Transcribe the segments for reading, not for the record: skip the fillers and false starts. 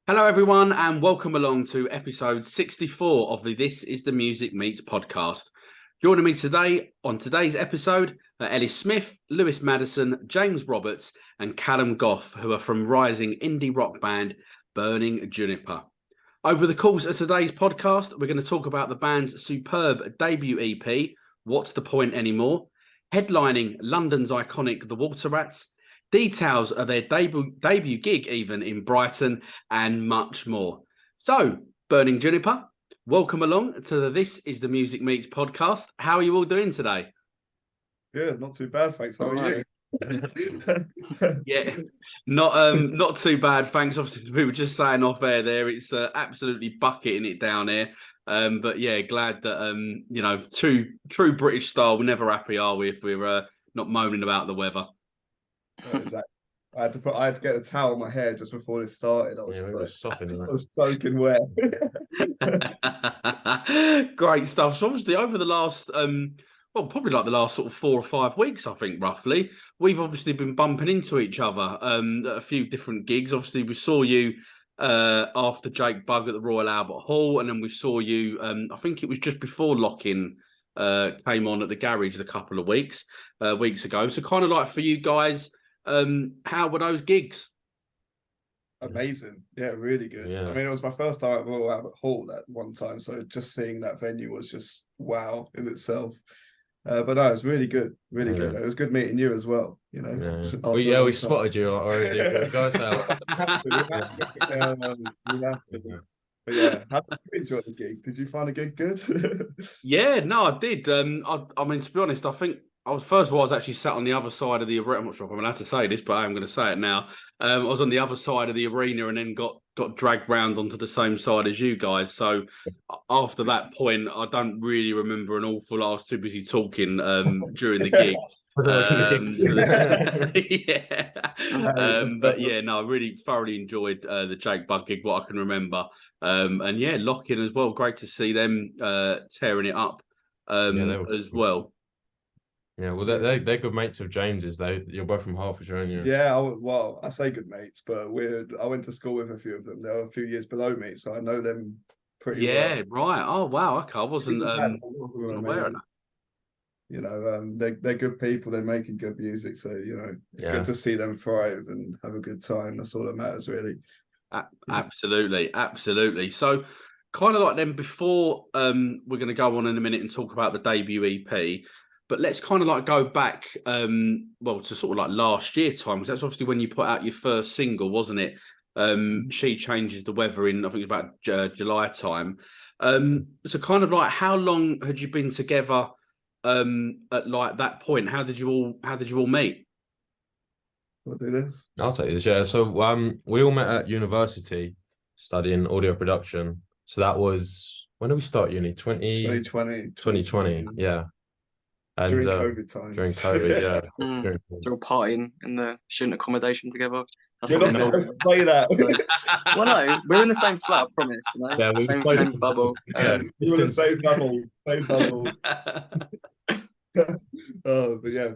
Hello, everyone, and welcome along to episode 64 of the This Is The Music Meets podcast. Joining me today on today's episode are Ellis Smith, Lewis Madison, James Roberts, and Callum Goff, who are from rising indie rock band Burning Juniper. Over the course of today's podcast, we're going to talk about the band's superb debut EP, What's the Point Anymore, headlining London's iconic The Water Rats, details of their debut gig even in Brighton, and much more. So, Burning Juniper, welcome along to the This Is The Music Meets podcast. How are you all doing today? Good, not too bad, thanks. How are you? Yeah, not too bad, thanks. Obviously, we were just saying off air there, it's absolutely bucketing it down here. But yeah, glad that true British style. We're never happy, are we, if we're not moaning about the weather? Exactly. I had to get a towel on my hair just before it started. I was soaking wet. Great stuff. So obviously over the last probably like the last sort of 4 or 5 weeks, I think, roughly, we've obviously been bumping into each other at a few different gigs. Obviously, we saw you after Jake Bugg at the Royal Albert Hall, and then we saw you, I think it was just before Lock-In came on at the Garage a couple of weeks ago. So kind of like for you guys, how were those gigs? Amazing. Yeah, really good. Yeah. I mean, it was my first time at Royal Albert Hall at one time, so just seeing that venue was just wow in itself. But no, it was really good, really good. It was good meeting you as well, you know. We spotted you already, guys. But yeah, how did you enjoy the gig? Did you find the gig good? Yeah, no, I did. I mean, to be honest, I think I was actually sat on the other side of the arena. I'm not sure if I'm allowed to say this, but I am going to say it now. I was on the other side of the arena and then got dragged round onto the same side as you guys. So after that point, I don't really remember an awful lot. I was too busy talking during the gigs. But yeah, no, I really thoroughly enjoyed the Jake Bugg gig, what I can remember. And yeah, Lock-In as well. Great to see them tearing it up as well. Yeah, well, they're good mates of James's. You're both from Hertfordshire, aren't you? Yeah, well, I say good mates, but I went to school with a few of them. They're a few years below me, so I know them pretty well. Yeah, right. Oh, wow. Okay, I wasn't aware of that. You know, they're good people. They're making good music, so you know, it's good to see them thrive and have a good time. That's all that matters, really. Absolutely. So, kind of like then, before we're going to go on in a minute and talk about the debut EP. But let's kind of like go back, to sort of like last year time, because that's obviously when you put out your first single, wasn't it? She Changes the Weather in, I think it was about July time. So kind of like, how long had you been together at like that point? How did you all meet? I'll do this. I'll take this. Yeah. So we all met at university studying audio production. So that was, when did we start uni? 2020. Yeah. And, during COVID times. During COVID, yeah. They're all partying in the student accommodation together. You're not supposed to say that. Well, no, we're in the same flat, I promise. You know? Yeah, we're same bubble. Yeah. We're in the same bubble. But yeah.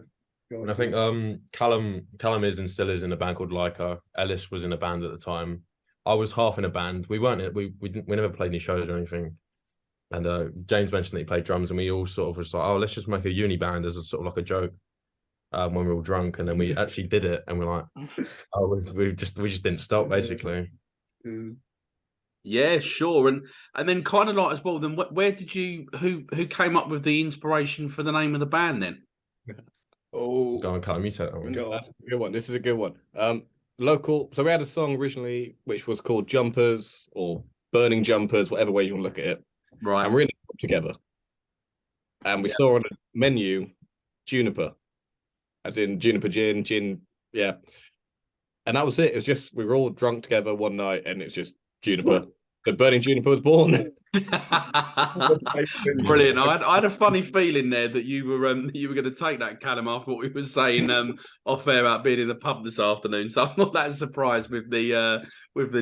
And I think Callum is and still is in a band called Leica. Ellis was in a band at the time. I was half in a band. We never played any shows or anything. And James mentioned that he played drums, and we all sort of was like, "Oh, let's just make a uni band as a sort of like a joke." When we were all drunk, and then we actually did it, and we're like, "Oh, we just didn't stop, basically." Yeah, sure. And then kind of like as well. Then where did who came up with the inspiration for the name of the band then? Oh, go on, Callum, you take that one. That's a good one. This is a good one. Local. So we had a song originally which was called Jumpers or Burning Jumpers, whatever way you want to look at it. Right. And we're in it together. And we saw on the menu Juniper, as in Juniper gin, yeah. And that was it. It was just, we were all drunk together one night and it's just Juniper. The Burning Juniper was born. Brilliant. I had a funny feeling there that you were going to take that, Callum, after what we were saying off air about being in the pub this afternoon. So I'm not that surprised with the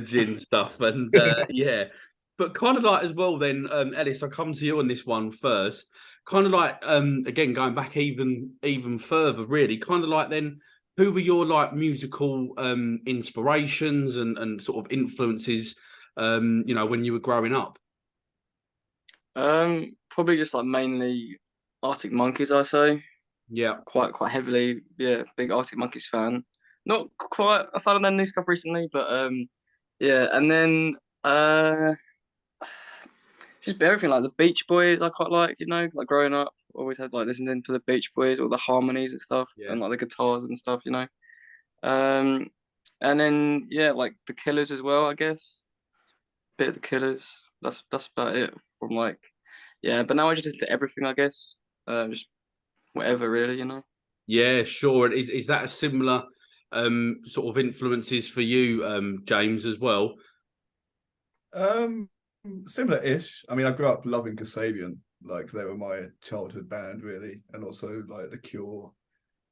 gin stuff. And yeah. But kind of like as well then, Ellis, I'll come to you on this one first. Kind of like, again, going back even further, really, kind of like then who were your like musical inspirations and sort of influences, you know, when you were growing up? Probably just like mainly Arctic Monkeys, I say. Yeah. Quite heavily, yeah, big Arctic Monkeys fan. Not quite a fan of their new stuff recently, but yeah, and then just everything like the Beach Boys I quite liked, you know, like growing up, always had like listening to the Beach Boys, all the harmonies and stuff, Yeah. and like the guitars and stuff, you know. Um, and then yeah, like the Killers as well, I guess. Bit of the Killers. That's about it from like, yeah. But now I just listen to everything, I guess. Just whatever, really, you know. Yeah, sure. And is that a similar sort of influences for you, James, as well? Similar-ish. I mean, I grew up loving Kasabian. Like they were my childhood band, really, and also like The Cure,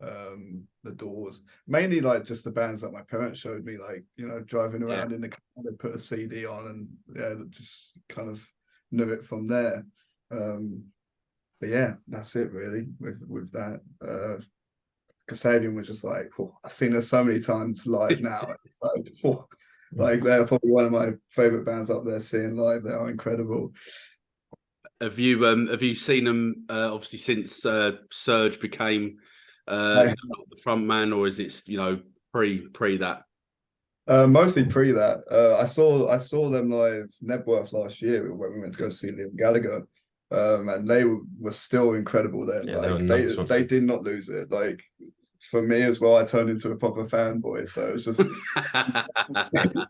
The Doors. Mainly like just the bands that my parents showed me, like, you know, driving around in the car, they put a CD on, and yeah, just kind of knew it from there. But yeah, that's it really with that. Kasabian was just like, oh, I've seen her so many times live now. It's like, oh, like they're probably one of my favorite bands up there. Seeing live, they are incredible. Have you seen them obviously since Serge became I, the front man, or is it, you know, pre that? mostly pre that. I saw them live Nebworth last year when we went to go see Liam Gallagher. And they were still incredible then. Yeah, like they they did not lose it. Like for me as well, I turned into a proper fanboy. So it was just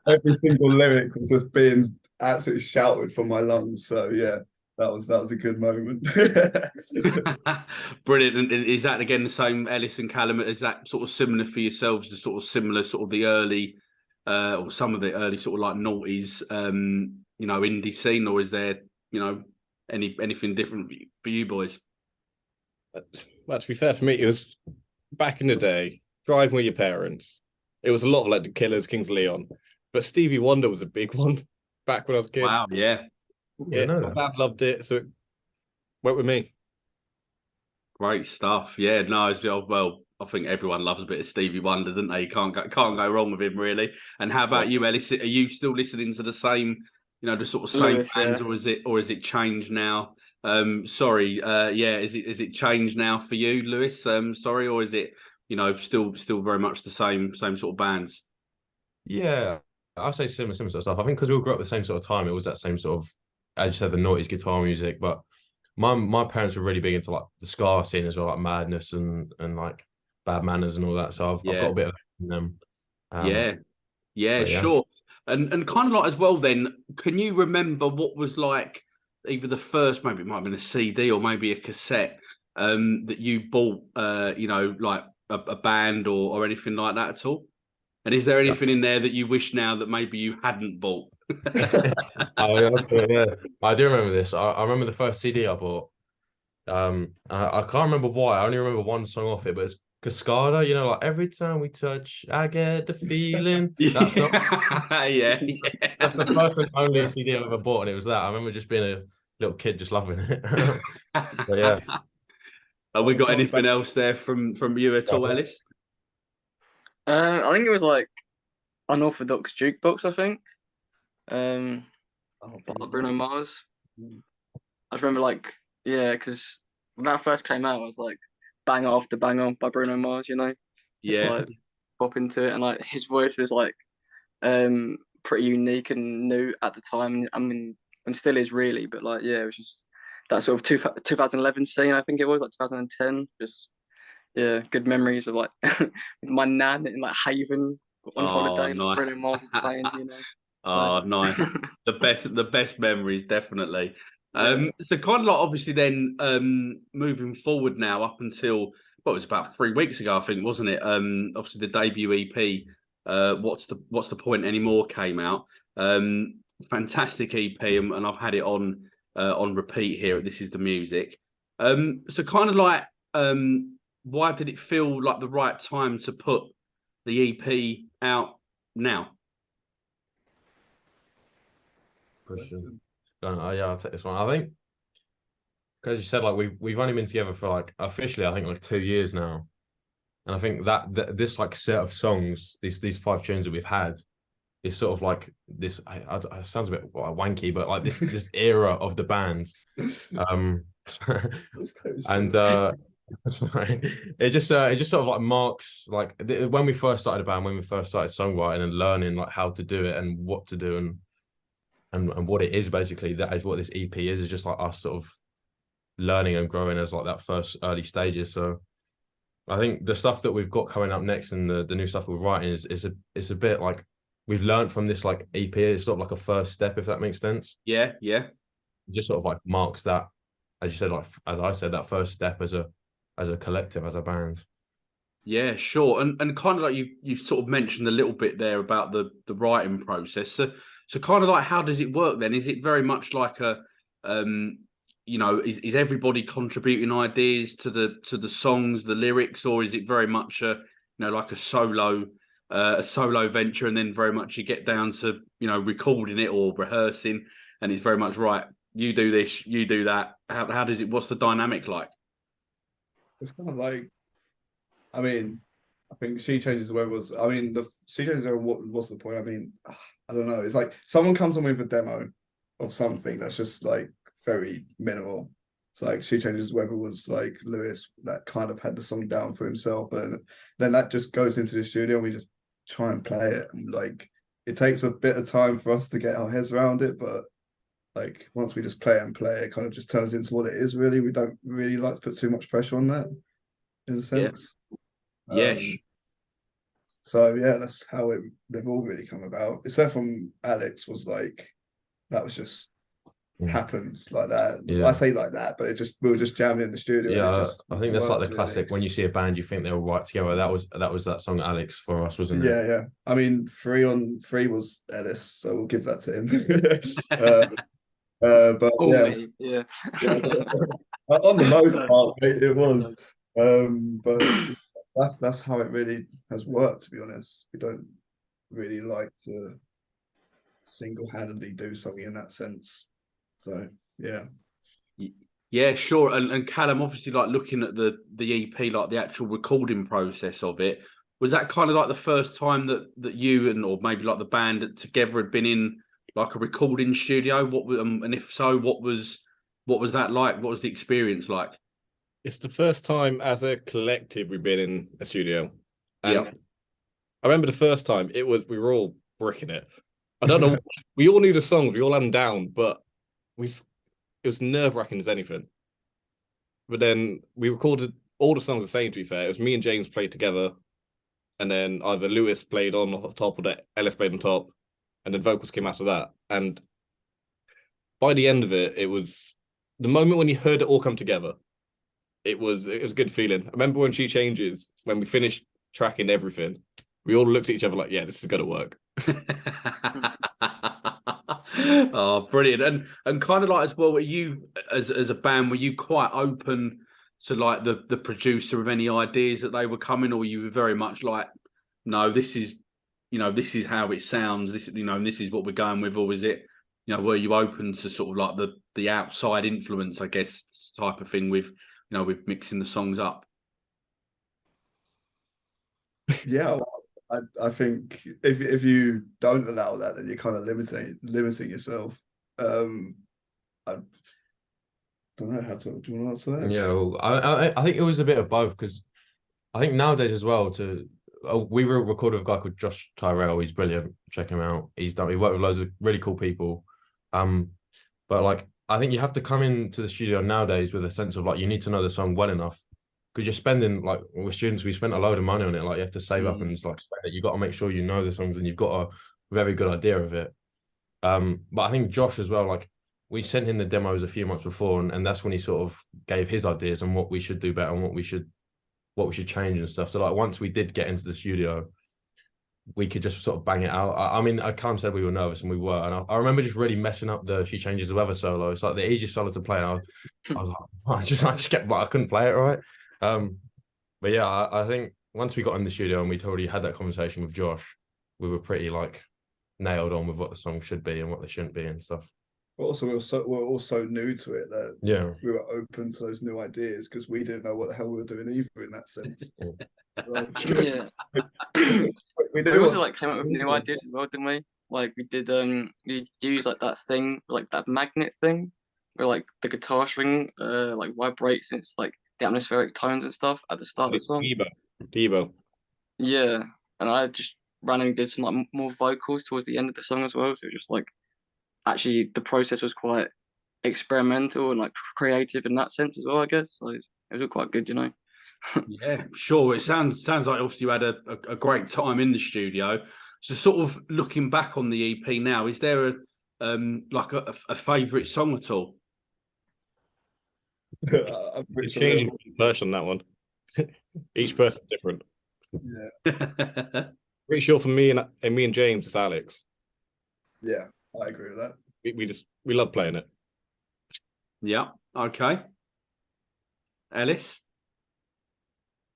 every single lyric was just being absolutely shouted from my lungs. So yeah, that was a good moment. Brilliant. And is that again the same, Ellis and Callum? Is that sort of similar for yourselves? The sort of similar sort of the early, or some of the early sort of like noughties, you know, indie scene, or is there, you know, anything different for you boys? Well, to be fair, for me, it was back in the day, driving with your parents. It was a lot of like the Killers, Kings of Leon, but Stevie Wonder was a big one back when I was a kid. Wow, yeah. Yeah, no, My dad loved it, so it went with me. Great stuff. Yeah, no, well, I think everyone loves a bit of Stevie Wonder, don't they? You can't go wrong with him, really. And how about you, Ellis? Are you still listening to the same, you know, the sort of same Lewis, bands, yeah. or is it changed now? Sorry, yeah, is it changed now for you, Lewis? Sorry, or is it, you know, still very much the same sort of bands? yeah, I'd say similar sort of stuff. I think because we all grew up at the same sort of time, it was that same sort of, as you said, the noughties guitar music. But my parents were really big into like the ska scene as well, like Madness and like Bad Manners and all that. So I've Yeah, got a bit of them. yeah, yeah, But yeah. sure. And kind of like as well, then, can you remember what was like either the first, maybe it might have been a CD or maybe a cassette, that you bought, you know, like a band or anything like that at all? And is there anything in there that you wish now that maybe you hadn't bought? Oh, yeah, that's good. Yeah, I do remember this. I remember the first CD I bought. I can't remember why. I only remember one song off it, but it's Cascada. You know, like every time we touch, I get the feeling. That song. Yeah, That's the first and only CD I've ever bought, and it was that. I remember just being a little kid, just loving it. But yeah. Have we got anything else there from you at all, Ellis? I think it was like Unorthodox Jukebox, I think. By Bruno Mars. I just remember like, yeah, because when that first came out, I was like banger after banger by Bruno Mars, you know? Just Yeah, like pop into it, and like his voice was like pretty unique and new at the time. I mean, and still is really, but like yeah, it was just that sort of 2011 scene, I think it was like 2010. Just yeah, good memories of like with my nan in like Haven on oh, holiday, like nice. Bruno Mars was playing, you know. Oh, Like, nice. The best memories, definitely. yeah. So kind of like obviously then moving forward now up until what, it was about 3 weeks ago, I think, wasn't it? Obviously the debut EP, what's the point anymore came out. Fantastic EP, and I've had it on repeat here at This Is the Music. So kind of like why did it feel like the right time to put the EP out now? Question. Yeah, I'll take this one. I think because you said like we've only been together for like officially, I think like 2 years now. And I think that this like set of songs, these 5 tunes that we've had, is sort of like this. It sounds a bit wanky, but like this era of the band. And sorry, it just sort of like marks like when we first started a band, when we first started songwriting and learning like how to do it and what to do and what it is. Basically, that is what this EP is just like us sort of learning and growing as like that first early stages. So I think the stuff that we've got coming up next and the new stuff we're writing is a bit like we've learned from this like EP. It's sort of like a first step, if that makes sense. Yeah. It just sort of like marks that, as you said, like as I said, that first step as a collective, as a band. Yeah, sure. And kind of like you've sort of mentioned a little bit there about the writing process. So kind of like how does it work then? Is it very much like a is everybody contributing ideas to the songs, the lyrics, or is it very much like a solo venture, and then very much you get down to recording it or rehearsing, and it's very much right, you do this, you do that. How does it? What's the dynamic like? It's kind of like, I mean, I think She Changes the Weather was. I mean, the She Changes the Weather. What's the point? I mean, I don't know. It's like someone comes on with a demo of something that's just like very minimal. It's like She Changes the Weather was like Lewis that kind of had the song down for himself, and then that just goes into the studio and we just try and play it. And like it takes a bit of time for us to get our heads around it, but like once we just play it kind of just turns into what it is. Really, we don't really like to put too much pressure on that, in a sense. Yeah. So yeah, that's how they've all really come about. Except from Alex was like, that was just happens like that. Yeah. I say like that, but we were just jamming in the studio. Yeah, I think that's like the really classic. When you see a band, you think they're all right together. That was that song Alex for us, wasn't it? Yeah. I mean, 3 on 3 was Ellis, so we'll give that to him. But yeah. On the most part, it was. But that's how it really has worked. To be honest, we don't really like to single-handedly do something in that sense. So yeah, sure. And Callum, obviously, like looking at the EP, like the actual recording process of it, was that kind of like the first time that you or maybe like the band together had been in like a recording studio? And if so, what was that like? What was the experience like? It's the first time as a collective we've been in a studio. And yeah. I remember the first time we were all bricking it. I don't know. We all knew the songs, we all had them down, but it was nerve-wracking as anything. But then we recorded all the songs the same, to be fair. It was me and James played together, and then either Lewis played on top or Ellis played on top, and then vocals came after that. And by the end of it, it was the moment when you heard it all come together. It was a good feeling. I remember when She Changes, when we finished tracking everything, we all looked at each other like, yeah, this is going to work. Oh, brilliant. And kind of like as well, were you as a band, were you quite open to like the producer of any ideas that they were coming, or you were very much like, no, this is how it sounds, this and this is what we're going with? Or was it, were you open to sort of like the outside influence, I guess, type of thing with with mixing the songs up? Yeah, I think if you don't allow that, then you're kind of limiting yourself. I don't know how to. Do you want to answer that? Yeah, well, I think it was a bit of both, because I think nowadays as well. We recorded with a guy called Josh Tyrell. He's brilliant. Check him out. He worked with loads of really cool people. But like I think you have to come into the studio nowadays with a sense of like you need to know the song well enough, because you're spending, like with students, we spent a load of money on it. Like you have to save up and like spend it. You got to make sure you know the songs and you've got a very good idea of it. But I think Josh as well, like we sent him the demos a few months before, and that's when he sort of gave his ideas on what we should do better and what we should change and stuff. So like once we did get into the studio, we could just sort of bang it out. I mean, I can't say we were nervous, and we were. And I remember just really messing up the She Changes the Weather solo. It's like the easiest solo to play. I was like, I just kept, I couldn't play it right. But yeah, I think once we got in the studio and we'd already had that conversation with Josh, we were pretty like nailed on with what the song should be and what they shouldn't be and stuff. But also, we're all so new to it that we were open to those new ideas because we didn't know what the hell we were doing either in that sense. Yeah. We also like came up with new ideas as well, didn't we? Like we did we use like that thing, like that magnet thing, where like the guitar string like vibrates and it's like the atmospheric tones and stuff at the start of the song. Debo. Yeah. And I just randomly did some like more vocals towards the end of the song as well. So just like actually the process was quite experimental and like creative in that sense as well, I guess. So it was all quite good, you know. Yeah, sure. It sounds like obviously you had a great time in the studio. So sort of looking back on the EP now, is there like a favourite song at all? It's changing person that one. Each person's different. Yeah. Pretty sure for me and James, it's Alex. Yeah, I agree with that. We love playing it. Yeah. Okay. Ellis?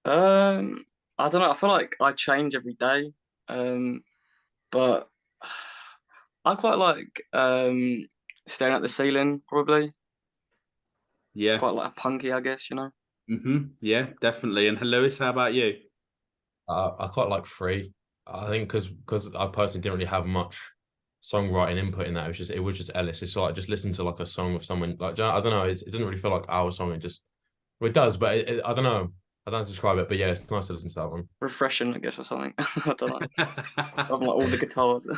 I don't know. I feel like I change every day. But I quite like staring at the ceiling, probably. Yeah. Quite like a punky, I guess, you know. Yeah, definitely. And Lewis, how about you? I quite like Free. I think because I personally didn't really have much songwriting input in that. It was just Ellis. It's like just listen to like a song of someone like I don't know. It doesn't really feel like our song. It does, but I don't know. I don't know how to describe it, but yeah, it's nice to listen to that one. Refreshing, I guess, or something. I don't know. Of like all the guitars.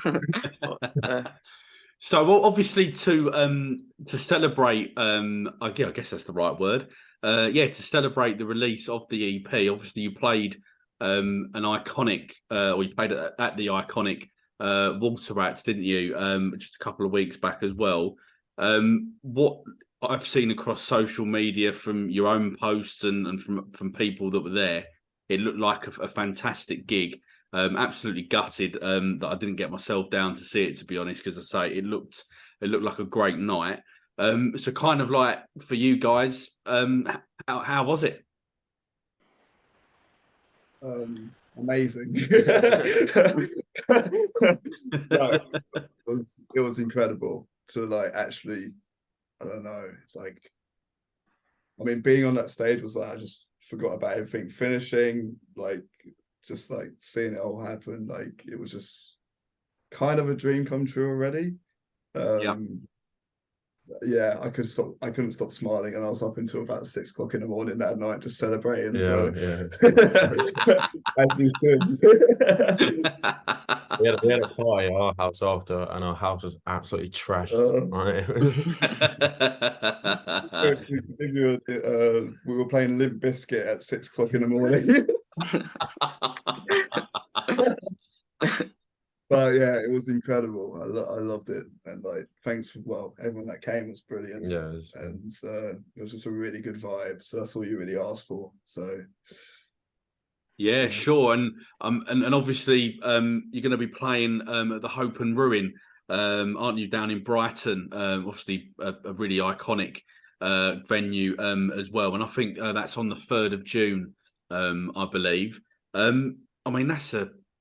So obviously to celebrate I guess that's the right word. To celebrate the release of the EP. Obviously you played an iconic or you played at the iconic Water Rats, didn't you? Just a couple of weeks back as well. What I've seen across social media from your own posts and from people that were there, it looked like a fantastic gig. Absolutely gutted that I didn't get myself down to see it, to be honest, because I say it looked like a great night. So kind of like for you guys, how was it? Amazing. It was incredible to like actually, I don't know, it's like, I mean, being on that stage was like I just forgot about everything finishing, like just like seeing it all happen, like it was just kind of a dream come true already. Yeah, I couldn't stop smiling, and I was up until about 6 o'clock in the morning that night just celebrating. As you should. We had a party at our house after, and our house was absolutely trashed. We were playing Limp Bizkit at 6 o'clock in the morning. But yeah, it was incredible. I loved it, and like thanks for everyone that came was brilliant. Yeah, and it was just a really good vibe. So that's all you really asked for. So yeah, sure. And obviously you're going to be playing at the Hope and Ruin, aren't you, down in Brighton? Obviously a really iconic venue as well. And I think that's on the 3rd of June, I believe. I mean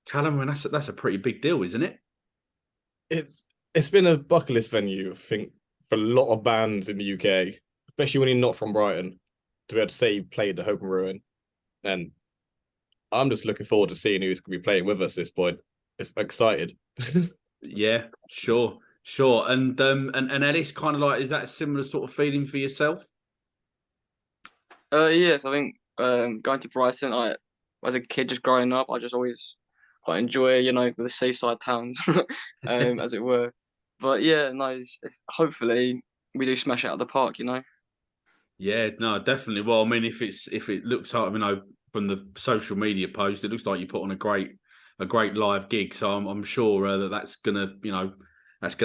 Callum, that's a pretty big deal, isn't it? It's been a bucket list venue, I think, for a lot of bands in the UK, especially when you're not from Brighton, to be able to say you played the Hope and Ruin. And I'm just looking forward to seeing who's going to be playing with us at this point. It's excited. Yeah, sure. And Ellis, kind of like, is that a similar sort of feeling for yourself? Yes, I think going to Brighton, as a kid just growing up, I just always quite enjoy, you know, the seaside towns, as it were. But yeah, no, hopefully we do smash it out of the park, you know. Yeah, no, definitely. Well, I mean, if it looks like, you know, from the social media post, it looks like you put on a great live gig. So I'm sure that's gonna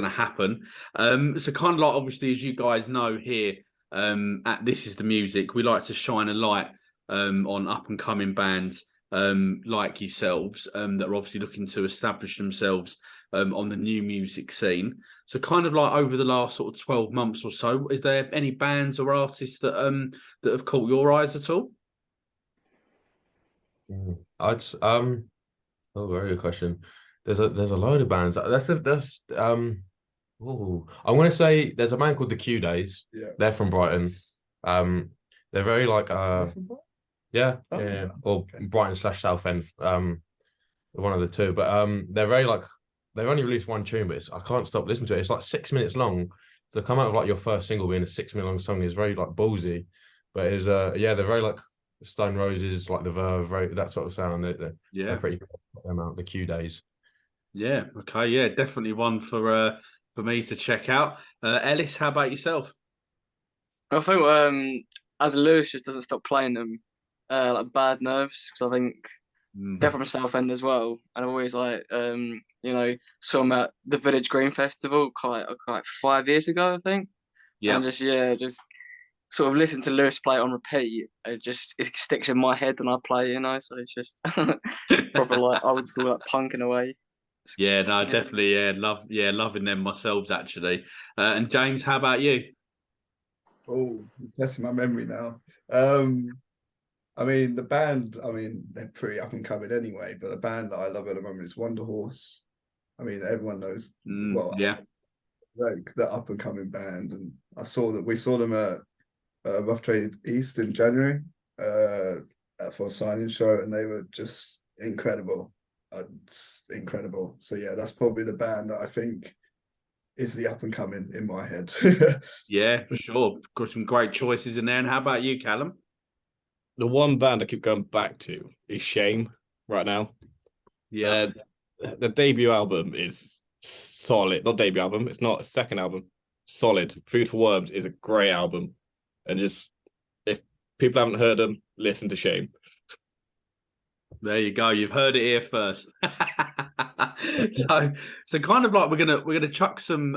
happen. So kind of like obviously, as you guys know here at This Is the Music, we like to shine a light on up and coming bands like yourselves that are obviously looking to establish themselves on the new music scene. So kind of like over the last sort of 12 months or so, is there any bands or artists that have caught your eyes at all? Oh, very good question. There's a load of bands. Oh, I want to say there's a band called the Q Days. Yeah. They're from Brighton. They're very like yeah, Oh, yeah, or okay. Brighton / Southend. One of the two. But they're very like they've only released one tune, but I can't stop listening to it. It's like 6 minutes long. To come out of like your first single being a 6 minute long song is very like ballsy. But it's yeah, they're very like Stone Roses, like the Verve, very, that sort of sound. They're pretty cool. Them out the Q Days. Yeah. Okay. Yeah. Definitely one for me to check out. Ellis, how about yourself? I think as Lewis just doesn't stop playing them, like Bad Nerves, because I think they're from Southend as well, and I've always like saw them at the Village Green Festival quite 5 years ago, I think. Yeah. And just sort of listen to Lewis play it on repeat. It sticks in my head when I play, so it's just proper like old school like punk in a way. Yeah, no, definitely, loving them myself actually. And James, how about you? Oh, testing my memory now. I mean, the band, they're pretty up and coming anyway, but a band that I love at the moment is Wonder Horse. I mean, everyone knows, well, Yeah. like the up and coming band. And we saw them at Rough Trade East in January for a signing show, and they were just incredible. Incredible. So, yeah, that's probably the band that I think is the up and coming in my head. Yeah, sure. Got some great choices in there. And how about you, Callum? The one band I keep going back to is Shame right now. Yeah. The debut album is solid. Not debut album. It's not a second album. Solid. Food for Worms is a great album. And just, if people haven't heard them, listen to Shame. There you go. You've heard it here first. So kind of like we're gonna chuck some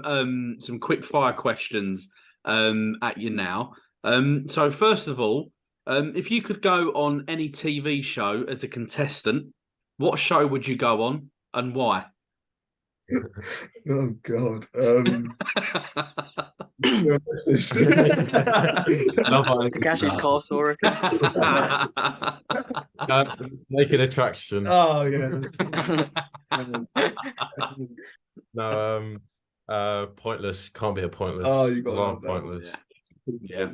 quick fire questions at you now. So first of all, if you could go on any TV show as a contestant, what show would you go on and why? Oh God. Takashi's Castle. Make an attraction. Oh yeah. No, Pointless. Can't be a Pointless. Oh, you got Love that Pointless. Yeah.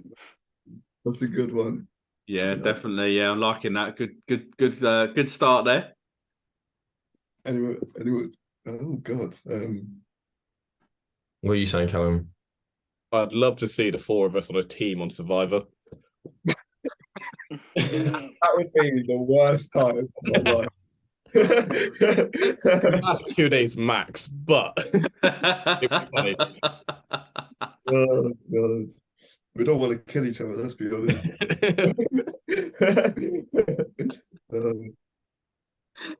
That's a good one. Yeah, definitely. Yeah, I'm liking that. Good start there. Anyway. Oh God. What are you saying, Callum? I'd love to see the four of us on a team on Survivor. That would be the worst time of my life. 2 days max, but it'd be funny. Oh God. We don't want to kill each other, let's be honest.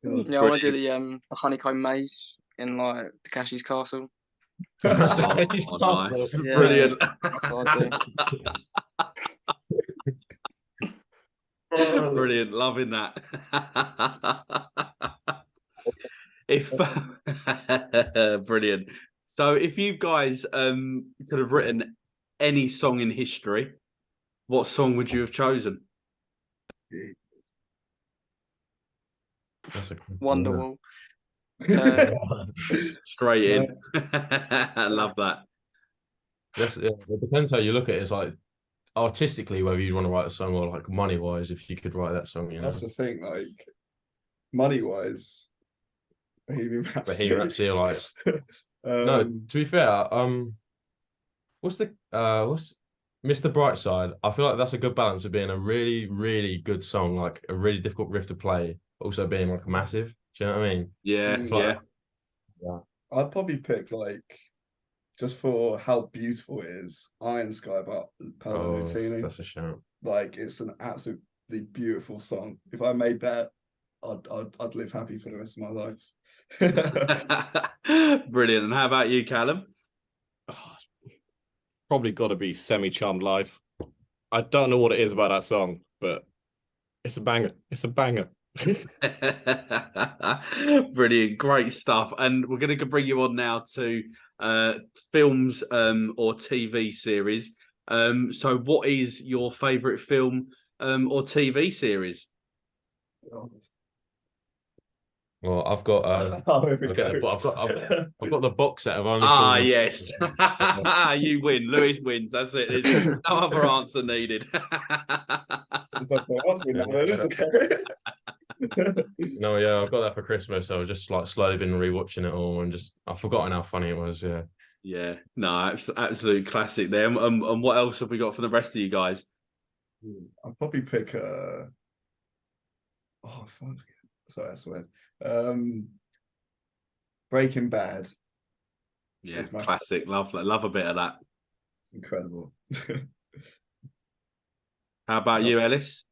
Yeah, I want to do the honeycomb maze in like Takashi's Castle. Nice. Yeah, Brilliant. that's what I do. Brilliant. Loving that. If brilliant. So if you guys could have written any song in history, what song would you have chosen? Wonderwall. Straight in. I love that. It depends how you look at it. It's like artistically whether you'd want to write a song or like money wise, if you could write that song, That's the thing, like money wise, Bohemian Rhapsody, like no, to be fair, what's Mr. Brightside? I feel like that's a good balance of being a really, really good song, like a really difficult riff to play, also being like massive. Do you know what I mean? Yeah. I'd probably pick like, just for how beautiful it is, Iron Sky by Paolo Nutini. That's a shout. Like, it's an absolutely beautiful song. If I made that, I'd live happy for the rest of my life. Brilliant. And how about you, Callum? Probably got to be Semi Charmed Life. I don't know what it is about that song, but it's a banger. It's a banger. Brilliant, great stuff. And we're going to bring you on now to films or TV series. So what is your favorite film or TV series? Well, I've got here we go. I've got the box set of only. Ah, yes. You win. Lewis wins. That's it. There's no other answer needed. It's not for us, we know, isn't it? No, yeah, I got that for Christmas. So I've just like slowly been rewatching it all, and just I've forgotten how funny it was. Yeah. Yeah. No, absolute classic there. And what else have we got for the rest of you guys? I'll probably pick oh fuck. Sorry, I swear. Breaking Bad. Yeah, That's my classic. Love a bit of that. It's incredible. How about you, Ellis?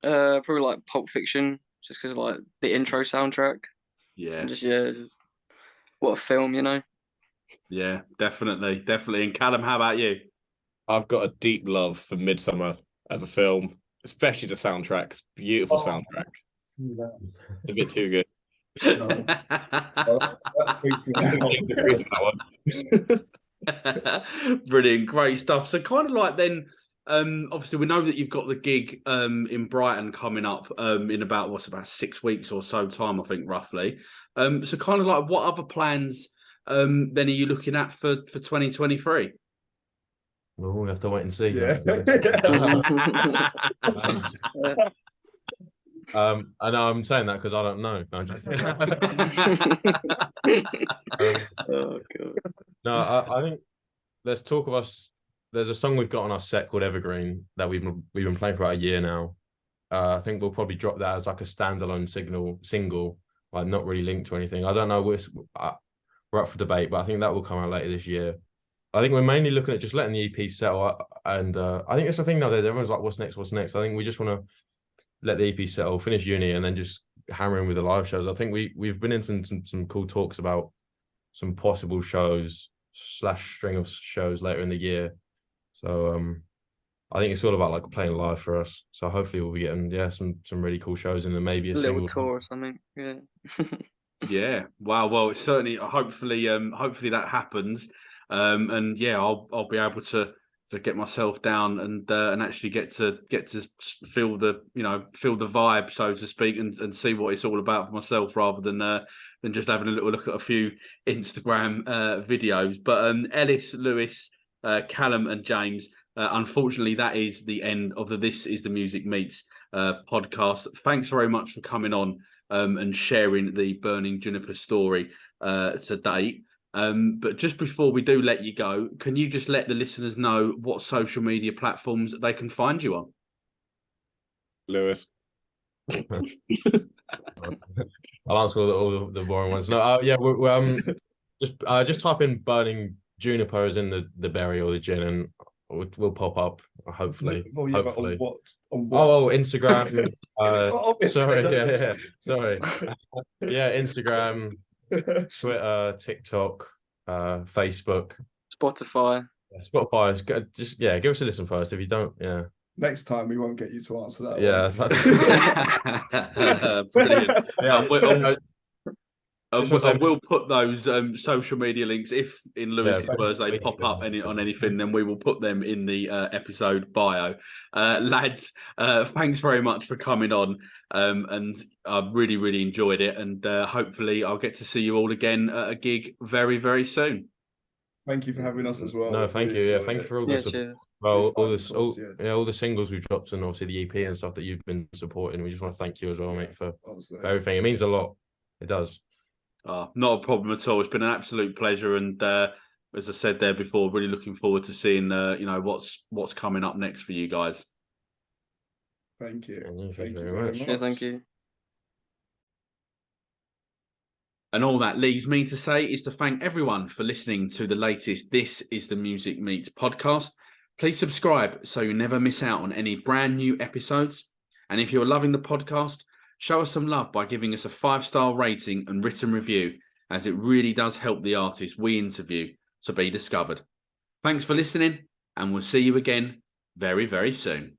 Probably like Pulp Fiction, just because like the intro soundtrack. Yeah. And just what a film, you know. Yeah, definitely. And Callum, how about you? I've got a deep love for Midsummer as a film, especially the soundtrack. It's a beautiful soundtrack. It's a bit too good. Brilliant, great stuff. So kind of like then, obviously we know that you've got the gig in Brighton coming up in about 6 weeks or so time, I think roughly. So kind of like what other plans then are you looking at for 2023? Well, we have to wait and see. Yeah. I know I'm saying that because I don't know. No, I'm joking. Oh god. No, I think there's talk of us. There's a song we've got on our set called Evergreen that we've been playing for about a year now. I think we'll probably drop that as like a standalone single, like not really linked to anything. I don't know. We're up for debate, but I think that will come out later this year. I think we're mainly looking at just letting the EP settle, and I think it's the thing nowadays. Everyone's like, "What's next? What's next?" I think we just want to let the EP settle, finish uni, and then just hammer in with the live shows. I think we've been in some cool talks about some possible shows / string of shows later in the year. So I think it's all about like playing live for us. So hopefully we'll be getting some really cool shows and then maybe a little single tour or something. Yeah. Yeah. Wow. Well, it's certainly hopefully that happens. And yeah, I'll be able to get myself down and actually get to feel the vibe, so to speak, and see what it's all about for myself rather than just having a little look at a few Instagram videos. But Ellis, Lewis, Callum, and James. Unfortunately, that is the end of the This Is The Music Meets podcast. Thanks very much for coming on and sharing the Burning Juniper story today. But just before we do let you go, can you just let the listeners know what social media platforms they can find you on? Lewis. I'll answer all the boring ones. No, yeah, we're just type in Burning Junipers in the berry or the gin, and we'll pop up. Hopefully, Well, yeah, hopefully. On what? Oh, Instagram. Obviously. Sorry. Yeah, Instagram, Twitter, TikTok, Facebook, Spotify. yeah, Spotify. Is good. Just give us a listen first. If you don't, yeah. Next time we won't get you to answer that. Yeah, one. that's Brilliant. yeah. I will put those social media links, if in Lewis's words they pop up on anything, then we will put them in the episode bio. Lads, thanks very much for coming on, and I really, really enjoyed it, and hopefully I'll get to see you all again at a gig very, very soon. Thank you for having us as well. No, thank you. Yeah, thank you for all this. Cheers. Well, all the singles we've dropped and obviously the EP and stuff that you've been supporting. We just want to thank you as well, mate, for everything. It means a lot. It does. Not a problem at all. It's been an absolute pleasure, and as I said there before, really looking forward to seeing what's coming up next for you guys. Thank you. Thank you very much. Yes, thank you. And all that leaves me to say is to thank everyone for listening to the latest This Is The Music Meets podcast. Please subscribe so you never miss out on any brand new episodes. And if you're loving the podcast, show us some love by giving us a 5-star rating and written review, as it really does help the artists we interview to be discovered. Thanks for listening, and we'll see you again very, very soon.